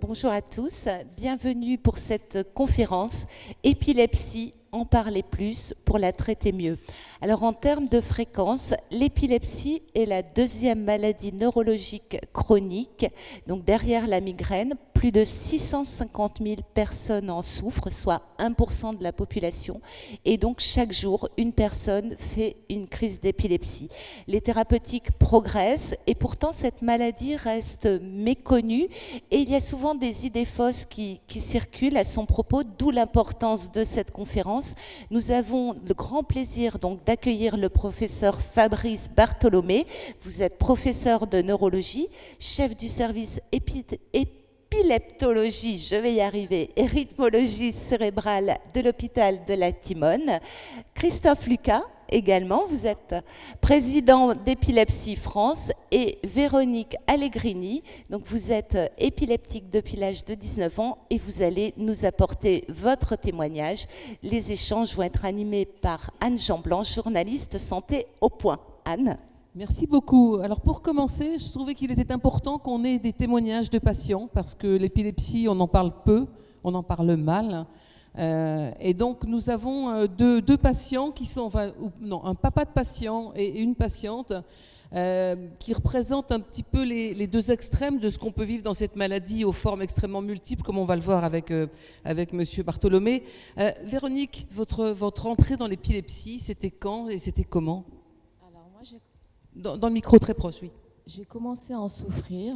Bonjour à tous, bienvenue pour cette conférence Épilepsie, en parler plus pour la traiter mieux. Alors en termes de fréquence, l'épilepsie est la deuxième maladie neurologique chronique, donc derrière la migraine. Plus de 650 000 personnes en souffrent, soit 1% de la population. Et donc, chaque jour, une personne fait une crise d'épilepsie. Les thérapeutiques progressent et pourtant, cette maladie reste méconnue. Et il y a souvent des idées fausses qui circulent à son propos, d'où l'importance de cette conférence. Nous avons le grand plaisir donc d'accueillir le professeur Fabrice Bartholomé. Vous êtes professeur de neurologie, chef du service épileptologie, je vais y arriver, et rythmologie cérébrale de l'hôpital de la Timone. Christophe Lucas, également, vous êtes président d'Épilepsie France, et Véronique Allegrini, donc vous êtes épileptique depuis l'âge de 19 ans et vous allez nous apporter votre témoignage. Les échanges vont être animés par Anne Jean-Blanc, journaliste santé au point. Anne. Merci beaucoup. Alors pour commencer, je trouvais qu'il était important qu'on ait des témoignages de patients parce que l'épilepsie, on en parle peu, on en parle mal. Et donc nous avons deux patients qui sont, un papa de patient et une patiente qui représentent un petit peu les deux extrêmes de ce qu'on peut vivre dans cette maladie aux formes extrêmement multiples, comme on va le voir avec Monsieur Bartholomé. Véronique, votre entrée dans l'épilepsie, c'était quand et c'était comment ? Dans le micro très proche, oui. J'ai commencé à en souffrir,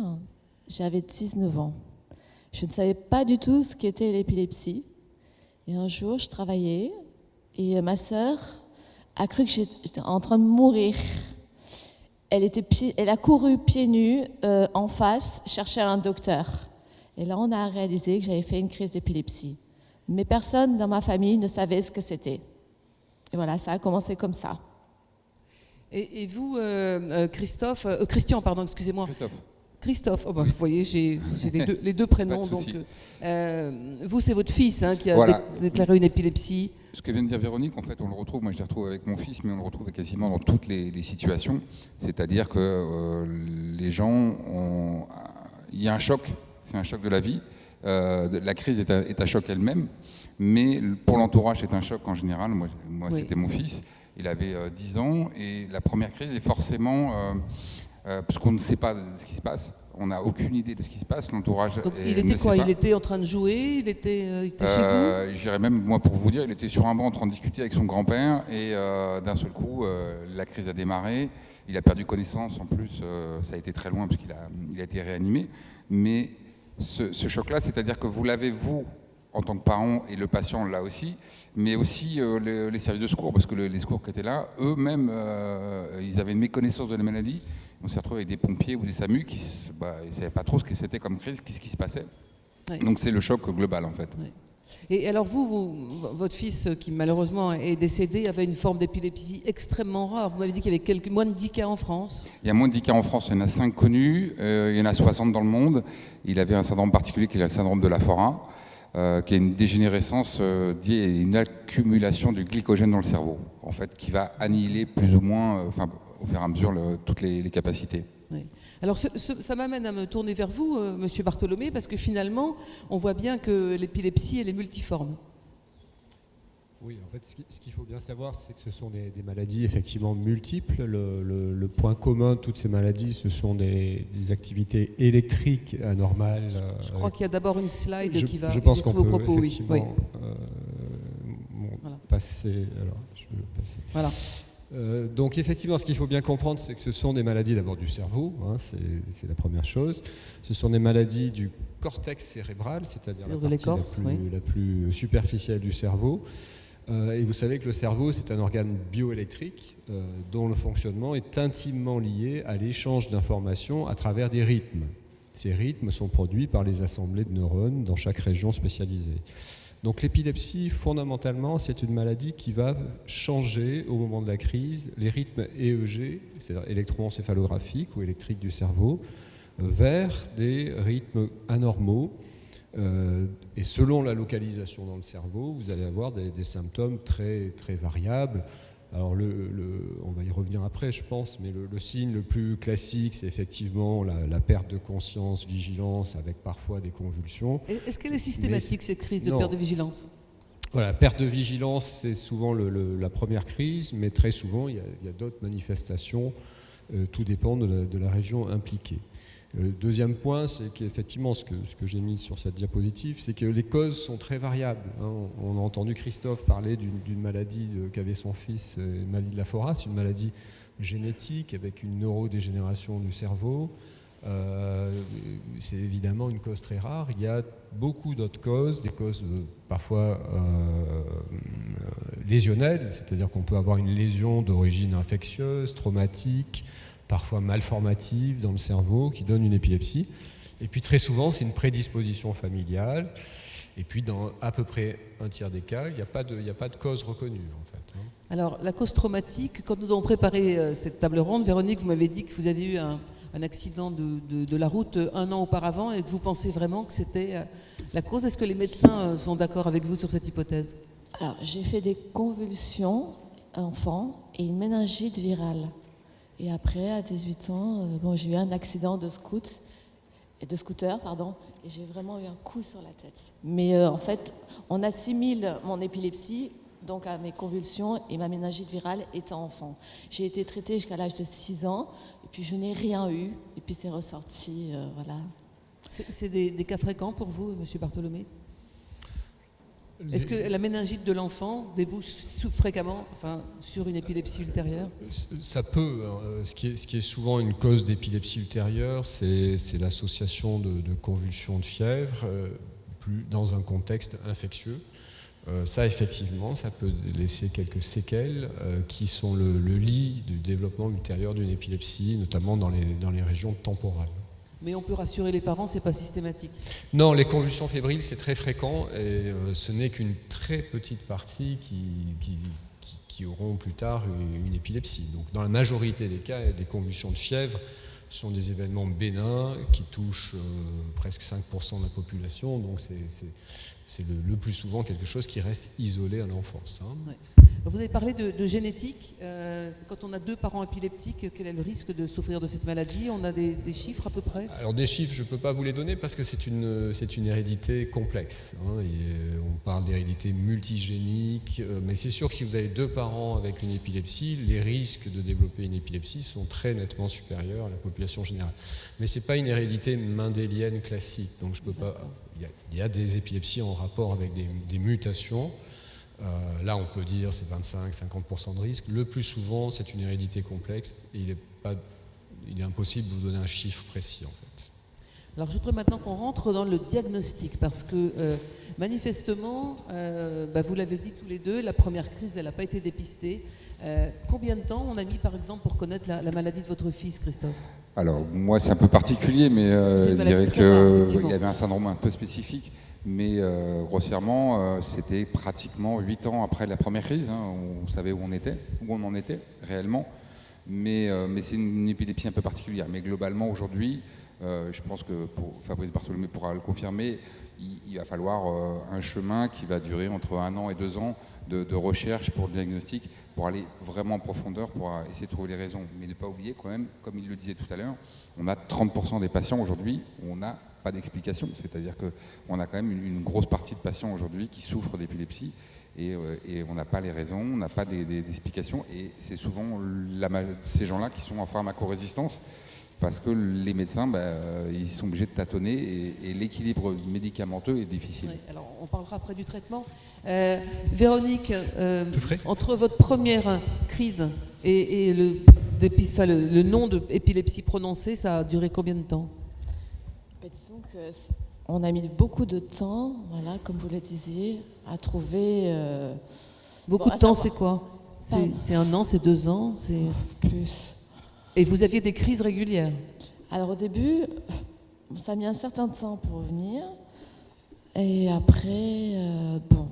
j'avais 19 ans. Je ne savais pas du tout ce qu'était l'épilepsie. Et un jour, je travaillais et ma sœur a cru que j'étais en train de mourir. Elle a couru pieds nus en face, chercher un docteur. Et là, on a réalisé que j'avais fait une crise d'épilepsie. Mais personne dans ma famille ne savait ce que c'était. Et voilà, ça a commencé comme ça. Et vous, Christian, pardon, excusez-moi. Christophe, oh bah, vous voyez, j'ai les deux prénoms. Donc, vous, c'est votre fils qui a déclaré une épilepsie. Ce que vient de dire Véronique, en fait, on le retrouve, moi je le retrouve avec mon fils, mais on le retrouve quasiment dans toutes les situations. C'est-à-dire que les gens il y a un choc, c'est un choc de la vie. La crise est un choc elle-même, mais pour l'entourage, c'est un choc en général. Moi oui. C'était mon fils. Il avait 10 ans et la première crise est forcément, parce qu'on ne sait pas ce qui se passe, on n'a aucune idée de ce qui se passe, l'entourage. Donc il était quoi ? Il était en train de jouer ? Il était chez vous ? Je dirais même, moi pour vous dire, il était sur un banc en train de discuter avec son grand-père et d'un seul coup, la crise a démarré. Il a perdu connaissance en plus, ça a été très loin parce qu'il a été réanimé. Mais ce choc-là, c'est-à-dire que vous l'avez, vous, en tant que parent, et le patient là aussi, mais aussi les services de secours, parce que les secours qui étaient là, eux-mêmes, ils avaient une méconnaissance de la maladie. On s'est retrouvé avec des pompiers ou des SAMU qui ne savaient pas trop ce que c'était comme crise, ce qui se passait. Oui. Donc c'est le choc global en fait. Oui. Et alors votre fils qui malheureusement est décédé avait une forme d'épilepsie extrêmement rare. Vous m'avez dit qu'il y avait moins de 10 cas en France. Il y a moins de 10 cas en France, il y en a 5 connus, il y en a 60 dans le monde. Il avait un syndrome particulier qui est le syndrome de Lafora. Qui est une dégénérescence liée à une accumulation du glycogène dans le cerveau, en fait, qui va annihiler plus ou moins, au fur et à mesure, toutes les capacités. Oui. Alors ça m'amène à me tourner vers vous, Monsieur Bartholomé, parce que finalement, on voit bien que l'épilepsie, elle est multiforme. Oui, en fait, ce qu'il faut bien savoir, c'est que ce sont des maladies effectivement multiples. Le point commun de toutes ces maladies, ce sont des activités électriques anormales. Je crois qu'il y a d'abord une slide qui va illustrer vos propos. Effectivement, oui. Voilà. Passer. Alors, je vais le passer. Voilà. Donc effectivement, ce qu'il faut bien comprendre, c'est que ce sont des maladies d'abord du cerveau, c'est la première chose. Ce sont des maladies du cortex cérébral, c'est-à-dire la partie la plus superficielle du cerveau. Et vous savez que le cerveau, c'est un organe bioélectrique dont le fonctionnement est intimement lié à l'échange d'informations à travers des rythmes. Ces rythmes sont produits par les assemblées de neurones dans chaque région spécialisée. Donc l'épilepsie, fondamentalement, c'est une maladie qui va changer au moment de la crise les rythmes EEG, c'est-à-dire électroencéphalographiques ou électriques du cerveau, vers des rythmes anormaux Et selon la localisation dans le cerveau, vous allez avoir des symptômes très, très variables. Alors on va y revenir après, je pense, mais le signe le plus classique, c'est effectivement la perte de conscience, vigilance, avec parfois des convulsions. Est-ce qu'elle est systématique, cette crise de perte de vigilance ? Voilà, perte de vigilance, c'est souvent la première crise, mais très souvent, il y a d'autres manifestations. Tout dépend de la région impliquée. Le deuxième point, c'est qu'effectivement, ce que j'ai mis sur cette diapositive, c'est que les causes sont très variables. On a entendu Christophe parler d'une maladie qu'avait son fils, une maladie de la Foras, une maladie génétique avec une neurodégénération du cerveau. C'est évidemment une cause très rare. Il y a beaucoup d'autres causes, des causes parfois lésionnelles, c'est-à-dire qu'on peut avoir une lésion d'origine infectieuse, traumatique, parfois malformative dans le cerveau, qui donne une épilepsie. Et puis très souvent, c'est une prédisposition familiale. Et puis dans à peu près un tiers des cas, il n'y a pas de cause reconnue, en fait. Alors, la cause traumatique, quand nous avons préparé cette table ronde, Véronique, vous m'avez dit que vous avez eu un accident de la route 1 an auparavant et que vous pensez vraiment que c'était la cause. Est-ce que les médecins sont d'accord avec vous sur cette hypothèse ? Alors, j'ai fait des convulsions enfant et une méningite virale. Et après, à 18 ans, j'ai eu un accident de scooter, et j'ai vraiment eu un coup sur la tête. Mais en fait, on assimile mon épilepsie donc à mes convulsions et ma méningite virale étant enfant. J'ai été traitée jusqu'à l'âge de 6 ans, et puis je n'ai rien eu, et puis c'est ressorti, voilà. C'est des cas fréquents pour vous, M. Bartholomé ? Est-ce que la méningite de l'enfant débouche fréquemment sur une épilepsie ultérieure ? Ça peut. Ce qui est souvent une cause d'épilepsie ultérieure, c'est l'association de convulsions de fièvre dans un contexte infectieux. Ça, effectivement, ça peut laisser quelques séquelles qui sont le lit du développement ultérieur d'une épilepsie, notamment dans les régions temporales. Mais on peut rassurer les parents, c'est pas systématique. Non, les convulsions fébriles, c'est très fréquent et ce n'est qu'une très petite partie qui auront plus tard une épilepsie. Donc, dans la majorité des cas, des convulsions de fièvre sont des événements bénins qui touchent presque 5% de la population. Donc, c'est le plus souvent quelque chose qui reste isolé à l'enfance. Ouais. Vous avez parlé de génétique. Quand on a 2 parents épileptiques, quel est le risque de souffrir de cette maladie ? On a des chiffres à peu près ? Alors des chiffres, je ne peux pas vous les donner parce que c'est une hérédité complexe. Et on parle d'hérédité multigénique, mais c'est sûr que si vous avez 2 parents avec une épilepsie, les risques de développer une épilepsie sont très nettement supérieurs à la population générale. Mais ce n'est pas une hérédité mendélienne classique, donc je peux pas. Il y a des épilepsies en rapport avec des mutations. Là, on peut dire c'est 25-50% de risque. Le plus souvent, c'est une hérédité complexe et il est impossible de vous donner un chiffre précis, en fait. Alors, je voudrais maintenant qu'on rentre dans le diagnostic parce que manifestement, vous l'avez dit tous les deux, la première crise, elle n'a pas été dépistée. Combien de temps on a mis, par exemple, pour connaître la maladie de votre fils, Christophe ? Alors, moi, c'est un peu particulier, mais je dirais qu'il y avait un syndrome un peu spécifique. Mais grossièrement, c'était pratiquement 8 ans après la première crise. On savait où on en était réellement. Mais c'est une épilepsie un peu particulière. Mais globalement, aujourd'hui, je pense que Fabrice Bartholomé pourra le confirmer, il va falloir un chemin qui va durer entre 1 an et 2 ans de recherche pour le diagnostic, pour aller vraiment en profondeur, pour essayer de trouver les raisons. Mais ne pas oublier quand même, comme il le disait tout à l'heure, on a 30% des patients aujourd'hui où on n'a pas d'explication. C'est-à-dire qu'on a quand même une grosse partie de patients aujourd'hui qui souffrent d'épilepsie et on n'a pas les raisons, on n'a pas d'explications. Et c'est souvent ces gens-là qui sont en pharmacorésistance, parce que les médecins, ils sont obligés de tâtonner et l'équilibre médicamenteux est difficile. Oui, alors on parlera après du traitement. Véronique, entre votre première crise et le nom d'épilepsie prononcé, ça a duré combien de temps ? Disons qu'on a mis beaucoup de temps, voilà, comme vous le disiez, à trouver... Beaucoup de temps, c'est quoi ? C'est 1 an, c'est 2 ans, c'est... Plus... Et vous aviez des crises régulières ? Alors au début, ça a mis un certain temps pour venir. Et après,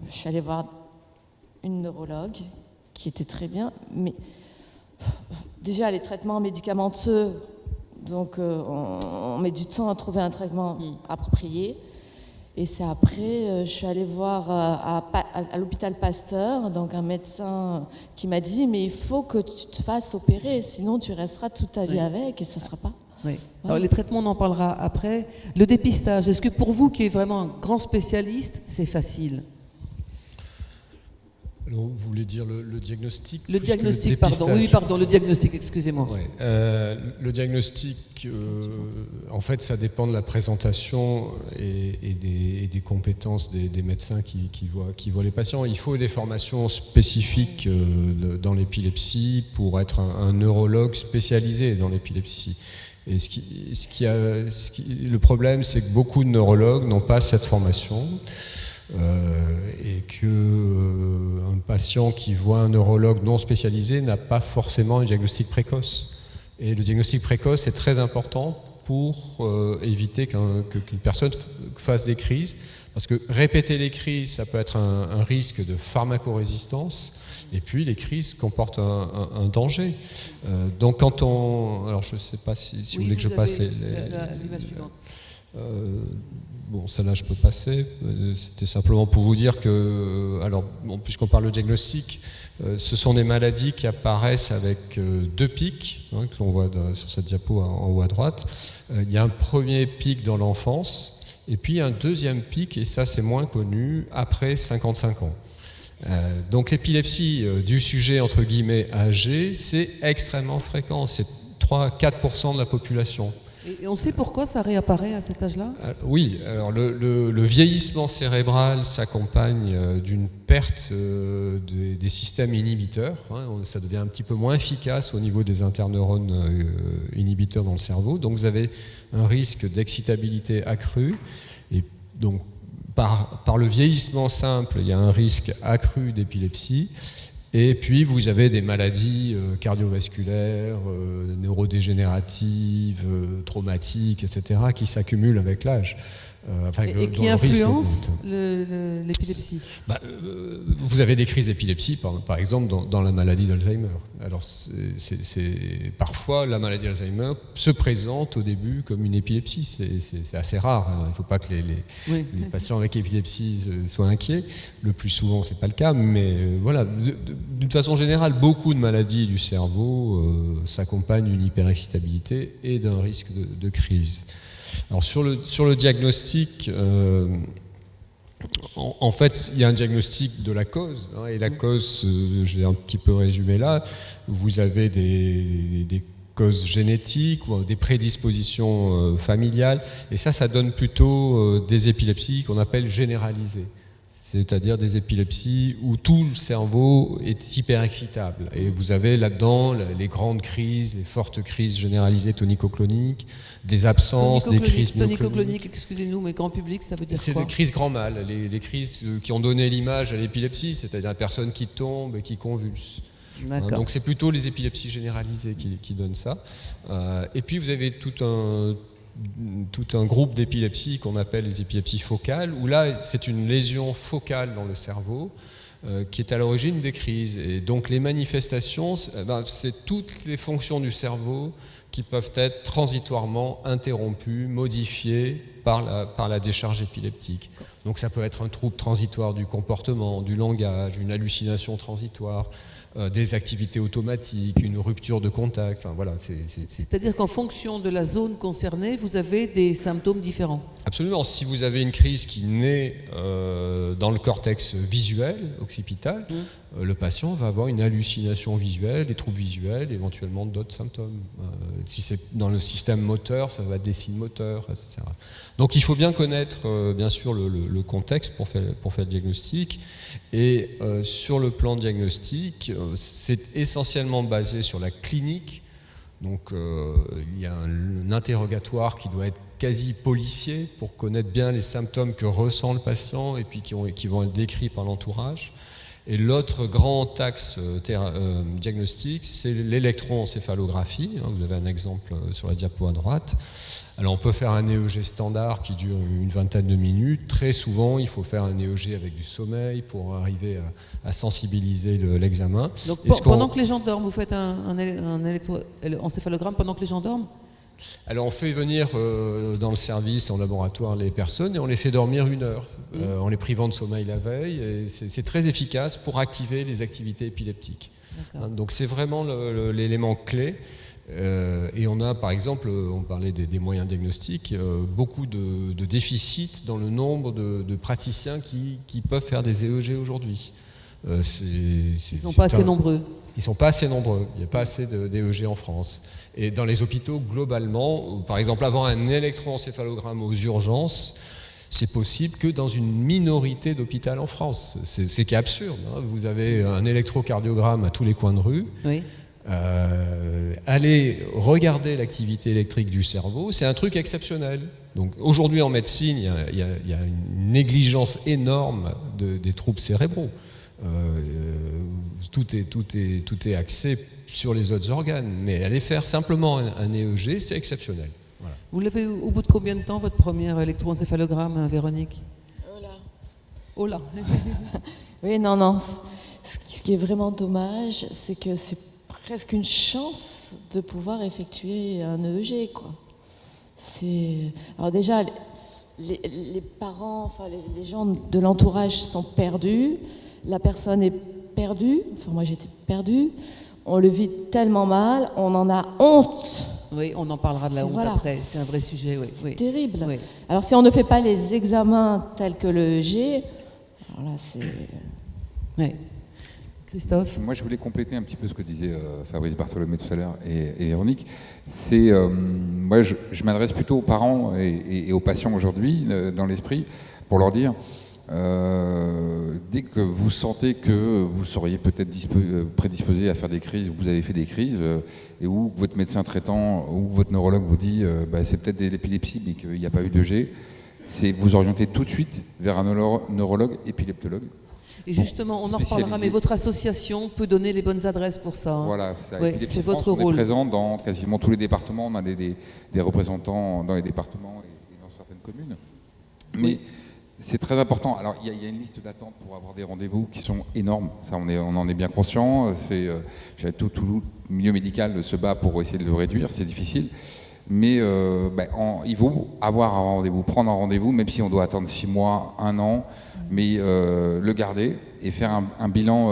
je suis allée voir une neurologue qui était très bien. Mais déjà, les traitements médicamenteux, donc on met du temps à trouver un traitement approprié. Et c'est après, je suis allée voir à l'hôpital Pasteur, donc un médecin qui m'a dit, mais il faut que tu te fasses opérer, sinon tu resteras toute ta vie avec et ça ne sera pas. Oui. Voilà. Alors les traitements, on en parlera après. Le dépistage, est-ce que pour vous qui êtes vraiment un grand spécialiste, c'est facile? Alors, vous voulez dire le diagnostic? Le diagnostic, pardon. Oui, pardon, le diagnostic, excusez-moi. Ouais. Le diagnostic, en fait, ça dépend de la présentation et des compétences des médecins qui voient les patients. Il faut des formations spécifiques dans l'épilepsie pour être un neurologue spécialisé dans l'épilepsie. Et le problème, c'est que beaucoup de neurologues n'ont pas cette formation. Et qu'un patient qui voit un neurologue non spécialisé n'a pas forcément un diagnostic précoce. Et le diagnostic précoce est très important pour éviter qu'une personne fasse des crises, parce que répéter les crises, ça peut être un risque de pharmacorésistance, et puis les crises comportent un danger. Donc quand on... Alors je ne sais pas si vous voulez que je passe l'image suivante. Bon, celle-là, je peux passer. C'était simplement pour vous dire que, alors, bon, puisqu'on parle de diagnostic, ce sont des maladies qui apparaissent avec deux pics, hein, que l'on voit sur cette diapo en haut à droite. Il y a un premier pic dans l'enfance, et puis un deuxième pic, et ça c'est moins connu, après 55 ans. Donc l'épilepsie du sujet, entre guillemets, âgé, c'est extrêmement fréquent, c'est 3-4% de la population. Et on sait pourquoi ça réapparaît à cet âge-là? Oui, alors le vieillissement cérébral s'accompagne d'une perte des systèmes inhibiteurs. Hein, ça devient un petit peu moins efficace au niveau des interneurones inhibiteurs dans le cerveau. Donc vous avez un risque d'excitabilité accrue. Et donc par le vieillissement simple, il y a un risque accru d'épilepsie. Et puis vous avez des maladies cardiovasculaires, neurodégénératives, traumatiques, etc., qui s'accumulent avec l'âge. Et qui influencent l'épilepsie. Vous avez des crises d'épilepsie, par exemple, dans la maladie d'Alzheimer. Alors, parfois, la maladie d'Alzheimer se présente au début comme une épilepsie. C'est assez rare. Hein. Il ne faut pas que les patients avec épilepsie soient inquiets. Le plus souvent, ce n'est pas le cas. Mais voilà, d'une façon générale, beaucoup de maladies du cerveau s'accompagnent d'une hyperexcitabilité et d'un risque de crise. Alors sur le diagnostic, en fait, il y a un diagnostic de la cause, hein, et la cause, j'ai un petit peu résumé là, vous avez des causes génétiques ou des prédispositions familiales, et ça donne plutôt des épilepsies qu'on appelle généralisées. C'est-à-dire des épilepsies où tout le cerveau est hyperexcitable. Et vous avez là-dedans les grandes crises, les fortes crises généralisées tonico-cloniques, des absences, des crises myocloniques. Tonico-clonique, excusez-nous, mais grand public, ça veut dire quoi? C'est des crises grand mal, les crises qui ont donné l'image à l'épilepsie, c'est-à-dire la personne qui tombe et qui convulse. Donc c'est plutôt les épilepsies généralisées qui donnent ça. Et puis vous avez tout un groupe d'épilepsies qu'on appelle les épilepsies focales, où là, c'est une lésion focale dans le cerveau qui est à l'origine des crises. Et donc les manifestations, c'est toutes les fonctions du cerveau qui peuvent être transitoirement interrompues, modifiées par la décharge épileptique. Donc ça peut être un trouble transitoire du comportement, du langage, une hallucination transitoire, des activités automatiques, une rupture de contact. Enfin, voilà, c'est-à-dire qu'en fonction de la zone concernée, vous avez des symptômes différents. Absolument. Si vous avez une crise qui naît dans le cortex visuel, occipital, le patient va avoir une hallucination visuelle, des troubles visuels, éventuellement d'autres symptômes. Si c'est dans le système moteur, ça va être des signes moteurs, etc. Donc il faut bien connaître, bien sûr, le contexte pour faire le diagnostic. Et sur le plan diagnostique, c'est essentiellement basé sur la clinique. Donc il y a un interrogatoire qui doit être quasi policier pour connaître bien les symptômes que ressent le patient et puis qui vont être décrits par l'entourage. Et l'autre grand axe diagnostique, c'est l'électroencéphalographie. Vous avez un exemple sur la diapo à droite. Alors on peut faire un EEG standard qui dure une vingtaine de minutes. Très souvent, il faut faire un EEG avec du sommeil pour arriver à sensibiliser l'examen. Donc pendant que les gens dorment, vous faites un électroencéphalogramme pendant que les gens dorment? Alors on fait venir dans le service, en laboratoire, les personnes et on les fait dormir 1 heure en les privant de sommeil la veille. Et c'est très efficace pour activer les activités épileptiques. Donc c'est vraiment l'élément clé. Et on a par exemple, on parlait des moyens diagnostiques, beaucoup de déficits dans le nombre de praticiens qui peuvent faire des EEG aujourd'hui. Ils ne sont pas assez nombreux. Ils ne sont pas assez nombreux, il n'y a pas assez d'EEG en France. Et dans les hôpitaux, globalement, par exemple, avoir un électroencéphalogramme aux urgences, c'est possible que dans une minorité d'hôpitaux en France. C'est qui est absurde. Hein. Vous avez un électrocardiogramme à tous les coins de rue. Oui. Allez regarder l'activité électrique du cerveau, c'est un truc exceptionnel. Donc aujourd'hui en médecine, il y a une négligence énorme des troubles cérébraux. Tout est axé sur les autres organes, mais aller faire simplement un EEG, c'est exceptionnel. Voilà. Vous l'avez au bout de combien de temps, votre premier électroencéphalogramme, Véronique? Oh là. Oui, non. Ce qui est vraiment dommage, c'est que c'est presque une chance de pouvoir effectuer un EEG, quoi. Alors déjà, les parents, enfin les gens de l'entourage sont perdus. La personne est perdue, enfin moi j'étais perdue, on le vit tellement mal, on en a honte. Oui, on en parlera de la honte après, c'est un vrai sujet. Oui. Terrible. Oui. Alors si on ne fait pas les examens tels que le EEG, alors là c'est... Oui. Christophe? Moi je voulais compléter un petit peu ce que disait Fabrice Bartholomé tout à l'heure et Véronique. C'est, moi je m'adresse plutôt aux parents et aux patients aujourd'hui dans l'esprit pour leur dire... dès que vous sentez que vous seriez peut-être prédisposé à faire des crises, vous avez fait des crises, et où votre médecin traitant ou votre neurologue vous dit c'est peut-être de l'épilepsie mais qu'il n'y a pas eu d'EEG, c'est vous orienter tout de suite vers un neurologue épileptologue. Et justement, on en reparlera, mais votre association peut donner les bonnes adresses pour ça. Hein. Voilà, c'est votre rôle. On est présent dans quasiment tous les départements, on a des représentants dans les départements et dans certaines communes. Mais c'est très important. Alors, il y a une liste d'attente pour avoir des rendez-vous qui sont énormes. Ça, on en est bien conscient. Tout le milieu médical se bat pour essayer de le réduire. C'est difficile. Mais il faut avoir un rendez-vous, prendre un rendez-vous, même si on doit attendre 6 mois, 1 an, mais le garder et faire un bilan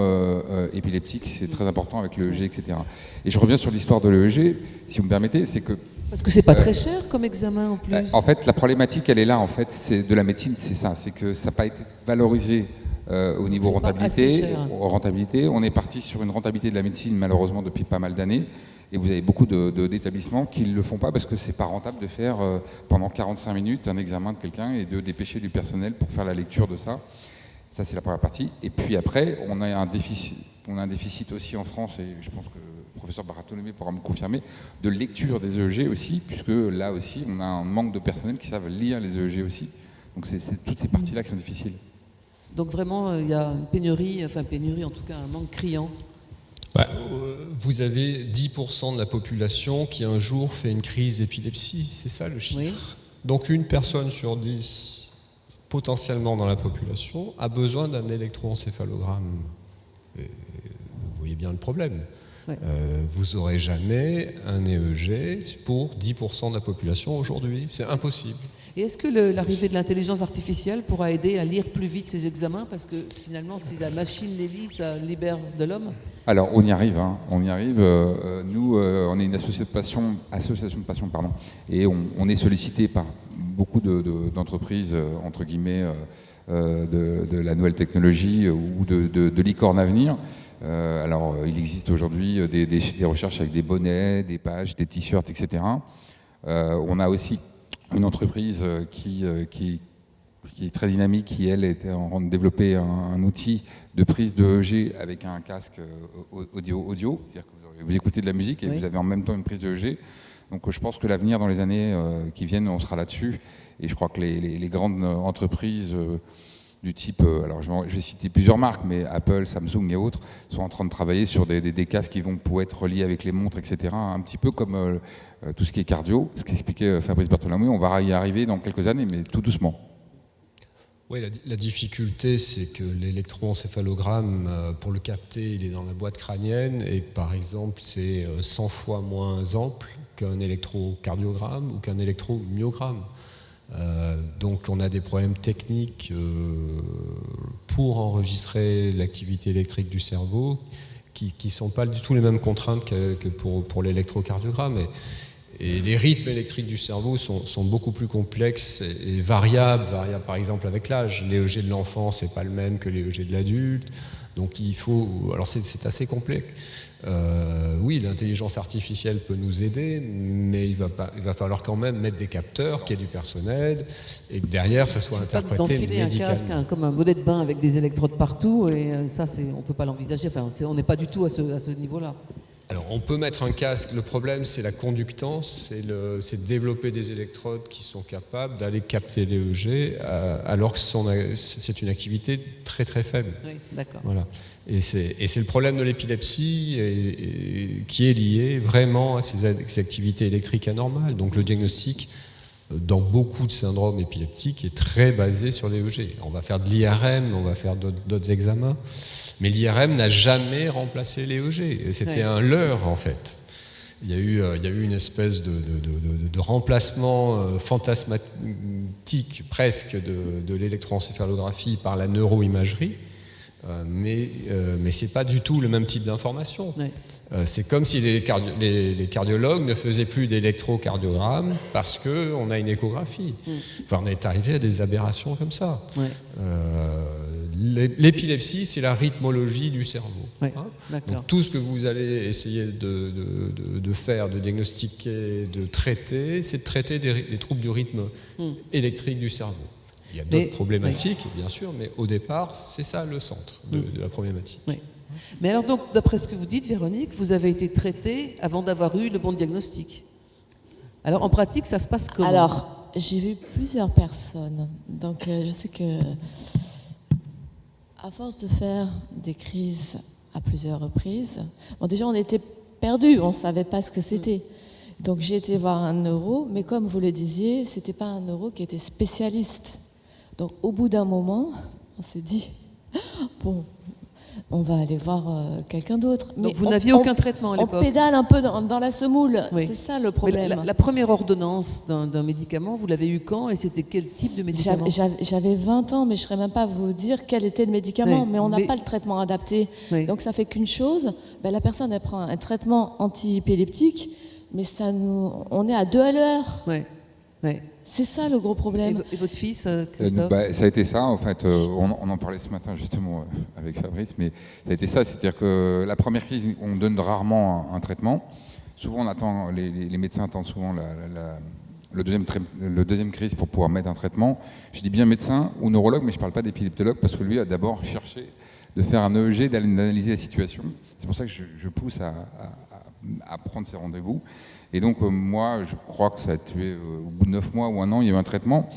épileptique, c'est très important avec le EEG, etc. Et je reviens sur l'histoire de l'EEG, si vous me permettez, c'est que... Parce que c'est pas très cher comme examen en plus. En fait, la problématique, elle est là, en fait, c'est de la médecine, c'est ça, c'est que ça n'a pas été valorisé au niveau rentabilité. On est parti sur une rentabilité de la médecine, malheureusement, depuis pas mal d'années. Et vous avez beaucoup d'établissements qui ne le font pas parce que c'est pas rentable de faire pendant 45 minutes un examen de quelqu'un et de dépêcher du personnel pour faire la lecture de ça. Ça, c'est la première partie. Et puis après, on a un déficit aussi en France, et je pense que le professeur Bartholomé pourra me confirmer, de lecture des EEG aussi, puisque là aussi, on a un manque de personnel qui savent lire les EEG aussi. Donc c'est toutes ces parties-là qui sont difficiles. Donc vraiment, il y a une pénurie, en tout cas un manque criant. Vous avez 10% de la population qui un jour fait une crise d'épilepsie, c'est ça le chiffre. Oui. Donc une personne sur 10, potentiellement dans la population, a besoin d'un électroencéphalogramme. Vous voyez bien le problème. Oui. Vous n'aurez jamais un EEG pour 10% de la population aujourd'hui, c'est impossible. Et est-ce que l'arrivée de l'intelligence artificielle pourra aider à lire plus vite ces examens? Parce que finalement, si la machine les lit, ça libère de l'homme. Alors, on y arrive. Nous, on est une association de patients, et on est sollicité par beaucoup d'entreprises, entre guillemets, de la nouvelle technologie ou de licorne à venir. Alors, il existe aujourd'hui des recherches avec des bonnets, des pages, des t-shirts, etc. On a aussi une entreprise qui est très dynamique, qui elle était en train de développer un outil de prise de EEG avec un casque audio, c'est-à-dire que vous écoutez de la musique et vous avez en même temps une prise de EEG. Donc je pense que l'avenir dans les années qui viennent, on sera là-dessus. Et je crois que les grandes entreprises du type, alors je vais citer plusieurs marques, mais Apple, Samsung et autres, sont en train de travailler sur des casques qui vont pouvoir être reliés avec les montres, etc. Un petit peu comme tout ce qui est cardio, ce qu'expliquait Fabrice Bartholomé. On va y arriver dans quelques années, mais tout doucement. Oui, la difficulté, c'est que l'électroencéphalogramme, pour le capter, il est dans la boîte crânienne et par exemple, c'est 100 fois moins ample qu'un électrocardiogramme ou qu'un électromyogramme. Donc on a des problèmes techniques pour enregistrer l'activité électrique du cerveau qui ne sont pas du tout les mêmes contraintes que pour l'électrocardiogramme. Et les rythmes électriques du cerveau sont beaucoup plus complexes et variables par exemple avec l'âge. L'EEG de l'enfant, c'est pas le même que l'EEG de l'adulte. Donc il faut... Alors c'est assez complexe. Oui, l'intelligence artificielle peut nous aider, mais il va falloir quand même mettre des capteurs, qu'il y ait du personnel, et que derrière, ça soit interprété médicalement. D'enfiler un casque comme un bonnet de bain avec des électrodes partout, et ça, on ne peut pas l'envisager. Enfin, on n'est pas du tout à ce niveau-là. Alors, on peut mettre un casque. Le problème, c'est la conductance, c'est de développer des électrodes qui sont capables d'aller capter l'EEG, alors que c'est une activité très très faible. Oui, d'accord. Voilà. Et c'est le problème de l'épilepsie qui est lié vraiment à ces activités électriques anormales. Donc le diagnostic, dans beaucoup de syndromes épileptiques, est très basé sur l'EEG. On va faire de l'IRM, on va faire d'autres examens, mais l'IRM n'a jamais remplacé l'EEG. C'était un leurre, en fait. Il y a eu une espèce de remplacement fantasmatique presque de l'électroencéphalographie par la neuroimagerie. Mais c'est pas du tout le même type d'information. Oui. C'est comme si les cardiologues ne faisaient plus d'électrocardiogramme parce qu'on a une échographie. Enfin, on est arrivé à des aberrations comme ça. Oui. L'épilepsie, c'est la rythmologie du cerveau. Oui. Hein. Donc, tout ce que vous allez essayer de faire, de diagnostiquer, de traiter, c'est de traiter des troubles du rythme électrique du cerveau. Il y a d'autres problématiques, bien sûr, mais au départ, c'est ça le centre de la problématique. Oui. Mais alors, donc, d'après ce que vous dites, Véronique, vous avez été traitée avant d'avoir eu le bon diagnostic. Alors, en pratique, ça se passe comment? Alors, j'ai vu plusieurs personnes. Donc, je sais que, à force de faire des crises à plusieurs reprises, bon, déjà, on était perdus, on ne savait pas ce que c'était. Donc, j'ai été voir un neuro, mais comme vous le disiez, ce n'était pas un neuro qui était spécialiste. Donc, au bout d'un moment, on s'est dit, bon, on va aller voir quelqu'un d'autre. Donc, vous n'aviez aucun traitement à l'époque? On pédale un peu dans la semoule, oui. C'est ça le problème. La première ordonnance d'un médicament, vous l'avez eu quand et c'était quel type de médicament? J'avais 20 ans, mais je ne saurais même pas vous dire quel était le médicament, mais on n'a pas le traitement adapté. Oui. Donc, ça fait qu'une chose, la personne elle prend un traitement anti-épileptique, mais on est à 2 à l'heure. Oui, oui. C'est ça le gros problème. Et votre fils, Christophe? Ça a été ça, en fait. On en parlait ce matin justement avec Fabrice, mais ça a été ça. C'est-à-dire que la première crise, on donne rarement un traitement. Souvent, on attend, les médecins attendent souvent le deuxième crise pour pouvoir mettre un traitement. Je dis bien médecin ou neurologue, mais je ne parle pas d'épileptologue parce que lui a d'abord cherché de faire un EEG, d'analyser la situation. C'est pour ça que je pousse à prendre ces rendez-vous. Et donc, moi, je crois que ça a tué au bout de 9 mois ou 1 an, il y a eu un traitement.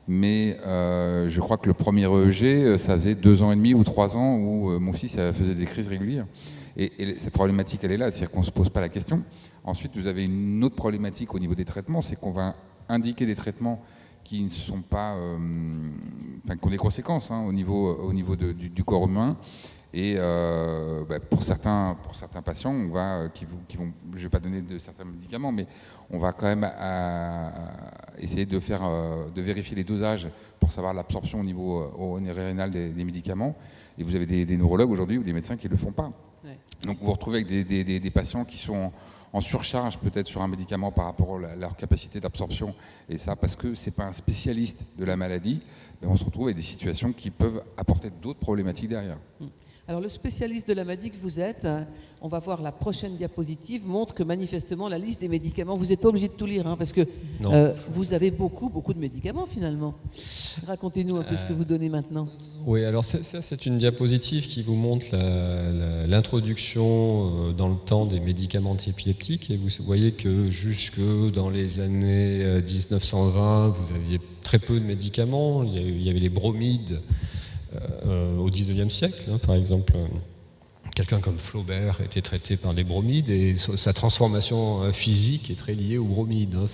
Mais je crois que le premier EEG, ça faisait 2 ans et demi ou 3 ans où mon fils faisait des crises régulières. Et cette problématique, elle est là, c'est-à-dire qu'on ne se pose pas la question. Ensuite, vous avez une autre problématique au niveau des traitements, c'est qu'on va indiquer des traitements qui ne sont pas, qui ont des conséquences au niveau du corps humain. Et pour certains patients, je ne vais pas donner de certains médicaments, mais on va quand même essayer de vérifier les dosages pour savoir l'absorption au niveau rénal des médicaments. Et vous avez des neurologues aujourd'hui ou des médecins qui ne le font pas. Ouais. Donc vous vous retrouvez avec des patients qui sont en surcharge peut-être sur un médicament par rapport à leur capacité d'absorption. Et ça, parce que ce n'est pas un spécialiste de la maladie, on se retrouve avec des situations qui peuvent apporter d'autres problématiques derrière. Alors le spécialiste de la maladie que vous êtes, on va voir la prochaine diapositive, montre que manifestement la liste des médicaments, vous n'êtes pas obligé de tout lire, parce que vous avez beaucoup de médicaments finalement. Racontez-nous un peu ce que vous donnez maintenant. Oui, alors ça c'est une diapositive qui vous montre l'introduction dans le temps des médicaments antiépileptiques, et vous voyez que jusque dans les années 1920, vous aviez très peu de médicaments. Il y avait les bromides au XIXe siècle, par exemple. quelqu'un comme Flaubert était traité par des bromides et sa transformation physique est très liée aux bromides. Hein.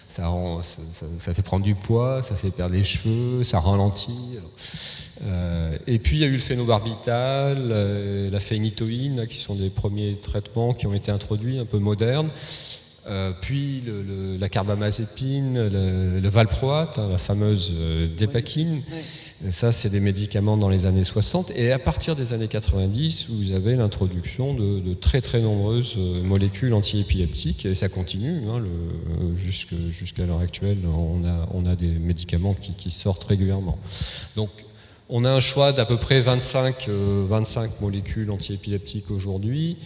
Ça fait prendre du poids, ça fait perdre les cheveux, ça ralentit. Et puis il y a eu le phénobarbital, la phénitoïne, qui sont des premiers traitements qui ont été introduits, un peu modernes. Puis la carbamazépine, le valproate, la fameuse dépakine. Oui. Ça, c'est des médicaments dans les années 60. Et à partir des années 90, vous avez l'introduction de très très nombreuses molécules antiépileptiques. Et ça continue. Hein, jusqu'à l'heure actuelle, on a des médicaments qui sortent régulièrement. Donc, on a un choix d'à peu près 25 molécules antiépileptiques aujourd'hui,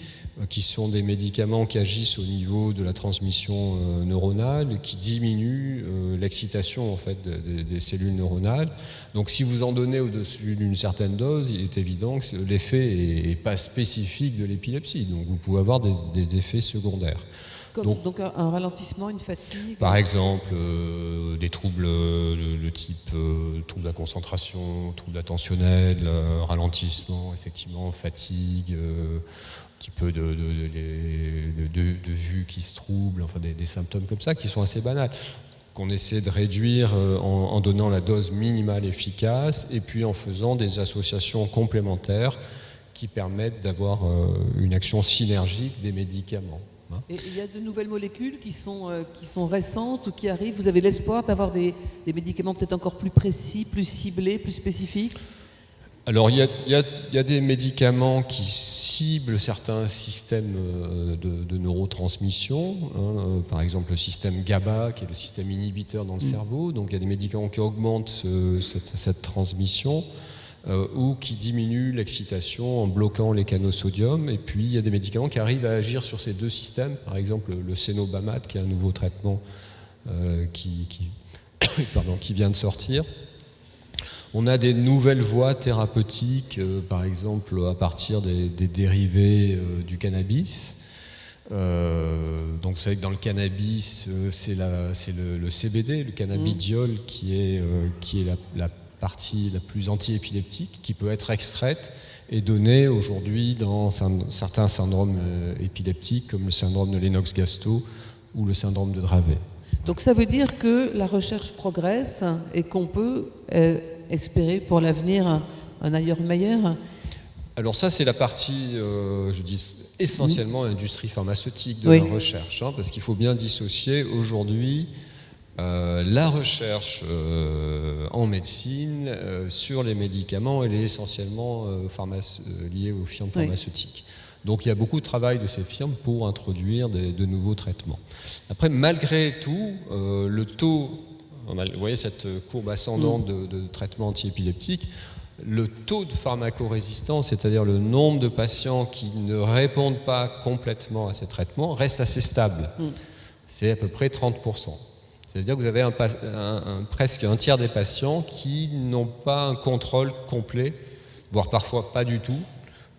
qui sont des médicaments qui agissent au niveau de la transmission neuronale, qui diminuent l'excitation en fait des cellules neuronales. Donc si vous en donnez au-dessus d'une certaine dose, il est évident que l'effet n'est pas spécifique de l'épilepsie. Donc vous pouvez avoir des effets secondaires. Donc un ralentissement, une fatigue. Par exemple, des troubles de type trouble de la concentration, trouble attentionnel, ralentissement, effectivement, fatigue, un petit peu de vue qui se trouble, enfin des symptômes comme ça qui sont assez banals, qu'on essaie de réduire en donnant la dose minimale efficace et puis en faisant des associations complémentaires qui permettent d'avoir une action synergique des médicaments. Et il y a de nouvelles molécules qui sont récentes ou qui arrivent. Vous avez l'espoir d'avoir des médicaments peut-être encore plus précis, plus ciblés, plus spécifiques? Alors il y a des médicaments qui ciblent certains systèmes de neurotransmission, hein, par exemple le système GABA qui est le système inhibiteur dans le cerveau. Donc il y a des médicaments qui augmentent cette transmission. Ou qui diminuent l'excitation en bloquant les canaux sodium. Et puis il y a des médicaments qui arrivent à agir sur ces deux systèmes, par exemple le cénobamate qui est un nouveau traitement qui vient de sortir. On a des nouvelles voies thérapeutiques, par exemple à partir des dérivés du cannabis. Donc vous savez que dans le cannabis, c'est le CBD, le cannabidiol qui est la partie la plus antiépileptique, qui peut être extraite et donnée aujourd'hui dans certains syndromes épileptiques comme le syndrome de Lennox-Gastaut ou le syndrome de Dravet. Donc ça veut dire que la recherche progresse et qu'on peut espérer pour l'avenir un ailleurs meilleur? Alors ça c'est la partie, je dis essentiellement l'industrie pharmaceutique de la recherche, hein, parce qu'il faut bien dissocier aujourd'hui la recherche en médecine sur les médicaments, elle est essentiellement liée aux firmes pharmaceutiques. Donc il y a beaucoup de travail de ces firmes pour introduire de nouveaux traitements. Après, malgré tout, le taux, vous voyez cette courbe ascendante de traitements antiépileptiques, le taux de pharmacorésistance, c'est-à-dire le nombre de patients qui ne répondent pas complètement à ces traitements, reste assez stable. C'est à peu près 30%. Ça veut dire que vous avez presque un tiers des patients qui n'ont pas un contrôle complet, voire parfois pas du tout,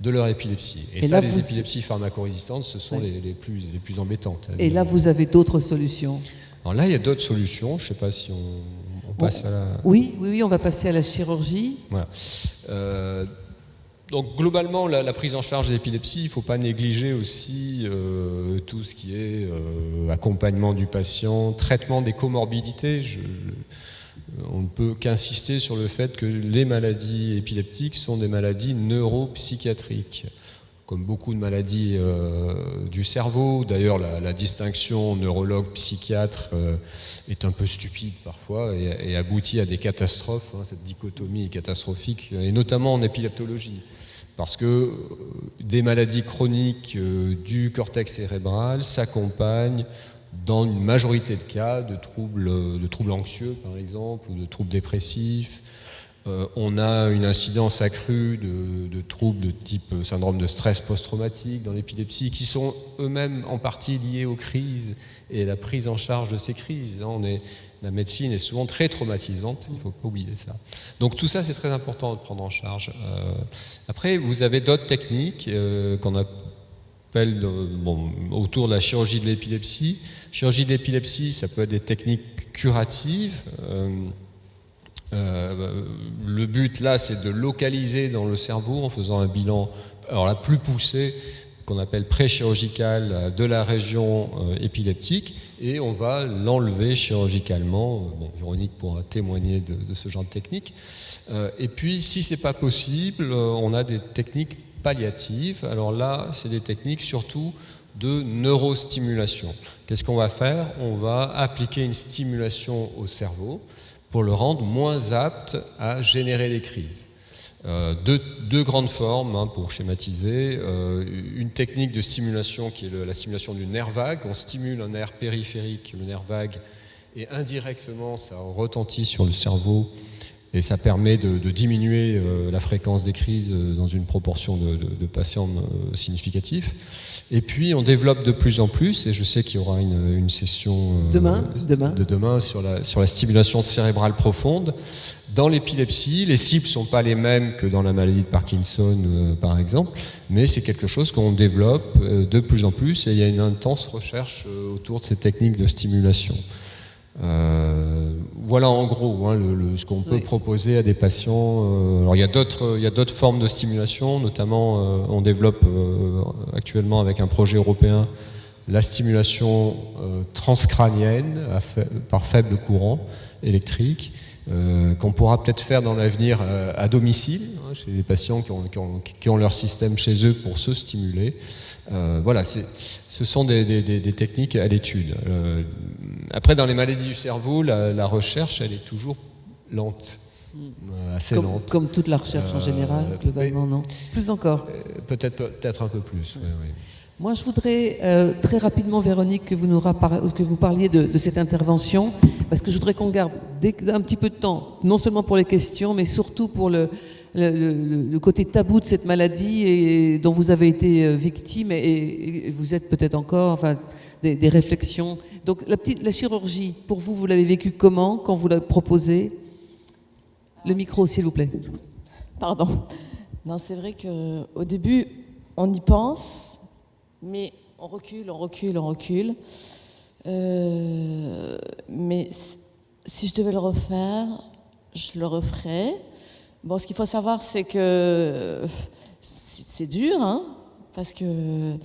de leur épilepsie. Et ça, les épilepsies pharmacorésistantes, ce sont les plus embêtantes. Et là, vous avez d'autres solutions? Alors là, il y a d'autres solutions. Je ne sais pas si on passe à la... Oui, on va passer à la chirurgie. Voilà. Donc globalement, la prise en charge des épilepsies, il ne faut pas négliger aussi tout ce qui est accompagnement du patient, traitement des comorbidités. On ne peut qu'insister sur le fait que les maladies épileptiques sont des maladies neuropsychiatriques, comme beaucoup de maladies du cerveau. D'ailleurs, la distinction neurologue-psychiatre est un peu stupide parfois et aboutit à des catastrophes. Hein, cette dichotomie est catastrophique, et notamment en épileptologie. Parce que des maladies chroniques du cortex cérébral s'accompagnent dans une majorité de cas de troubles anxieux par exemple, ou de troubles dépressifs. On a une incidence accrue de troubles de type syndrome de stress post-traumatique dans l'épilepsie, qui sont eux-mêmes en partie liés aux crises et à la prise en charge de ces crises. La médecine est souvent très traumatisante, il ne faut pas oublier ça. Donc tout ça, c'est très important de prendre en charge. Après, vous avez d'autres techniques qu'on appelle autour de la chirurgie de l'épilepsie. Chirurgie de l'épilepsie, ça peut être des techniques curatives. Le but là, c'est de localiser dans le cerveau, en faisant un bilan alors la plus poussée, qu'on appelle pré-chirurgicale, de la région épileptique, et on va l'enlever chirurgicalement. Bon, Véronique pourra témoigner de ce genre de technique. Et puis, si c'est pas possible, on a des techniques palliatives. Alors là, c'est des techniques surtout de neurostimulation. Qu'est-ce qu'on va faire? On va appliquer une stimulation au cerveau pour le rendre moins apte à générer des crises. Deux grandes formes, pour schématiser. Une technique de stimulation qui est la stimulation du nerf vague. On stimule un nerf périphérique, le nerf vague, et indirectement ça retentit sur le cerveau et ça permet de diminuer la fréquence des crises dans une proportion de patients significatif. Et puis on développe de plus en plus, et je sais qu'il y aura une session demain sur la stimulation cérébrale profonde. Dans l'épilepsie, les cibles ne sont pas les mêmes que dans la maladie de Parkinson, par exemple, mais c'est quelque chose qu'on développe de plus en plus, et il y a une intense recherche autour de ces techniques de stimulation. Voilà en gros ce qu'on peut proposer à des patients. Alors il y a d'autres formes de stimulation, notamment on développe actuellement avec un projet européen la stimulation transcrânienne par faible courant électrique, qu'on pourra peut-être faire dans l'avenir à domicile, chez des patients qui ont leur système chez eux pour se stimuler. Voilà, ce sont des techniques à l'étude. Après, dans les maladies du cerveau, la recherche, elle est toujours lente, assez lente. Comme toute la recherche en général, globalement, non? Plus encore? Peut-être un peu plus, oui. Moi, je voudrais très rapidement, Véronique, que vous parliez de cette intervention, parce que je voudrais qu'on garde un petit peu de temps, non seulement pour les questions, mais surtout pour le côté tabou de cette maladie et dont vous avez été victime et vous êtes peut-être encore, des réflexions. Donc la chirurgie, pour vous, vous l'avez vécue comment quand vous la proposez? Le micro, s'il vous plaît. Pardon. Non, c'est vrai qu'au début, on y pense, mais on recule. Mais si je devais le refaire, je le referais. Bon, ce qu'il faut savoir, c'est que c'est dur, parce que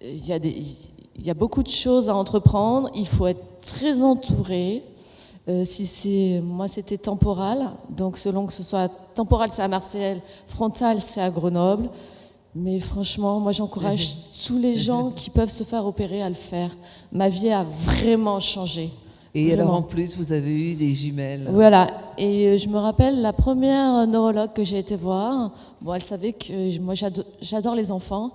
il y a beaucoup de choses à entreprendre. Il faut être très entouré. Moi, c'était temporal. Donc, selon que ce soit temporal, c'est à Marseille, frontal, c'est à Grenoble. Mais franchement, moi, j'encourage tous les gens qui peuvent se faire opérer à le faire. Ma vie a vraiment changé. Et vraiment. alors, en plus, vous avez eu des jumelles. Voilà. Et je me rappelle la première neurologue que j'ai été voir. Bon, elle savait que moi, j'adore les enfants.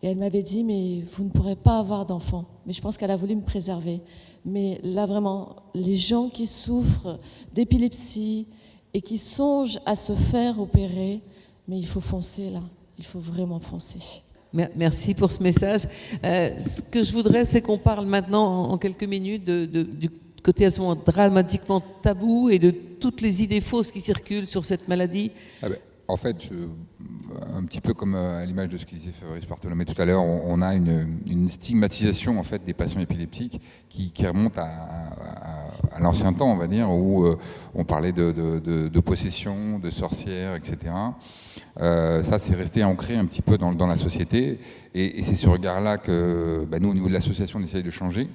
Et elle m'avait dit, mais vous ne pourrez pas avoir d'enfants. Mais je pense qu'elle a voulu me préserver. Mais là, vraiment, les gens qui souffrent d'épilepsie et qui songent à se faire opérer, mais il faut foncer là. Il faut vraiment foncer. Merci pour ce message. Ce que je voudrais, c'est qu'on parle maintenant en quelques minutes du côté absolument dramatiquement tabou et de toutes les idées fausses qui circulent sur cette maladie. En fait, un petit peu comme à l'image de ce que disait Fabrice Bartholomé tout à l'heure, on a une stigmatisation en fait des patients épileptiques qui remonte à l'ancien temps, on va dire, où on parlait de possession, de sorcières, etc. Ça, c'est resté ancré un petit peu dans la société, et c'est ce regard-là que nous, au niveau de l'association, on essaye de changer.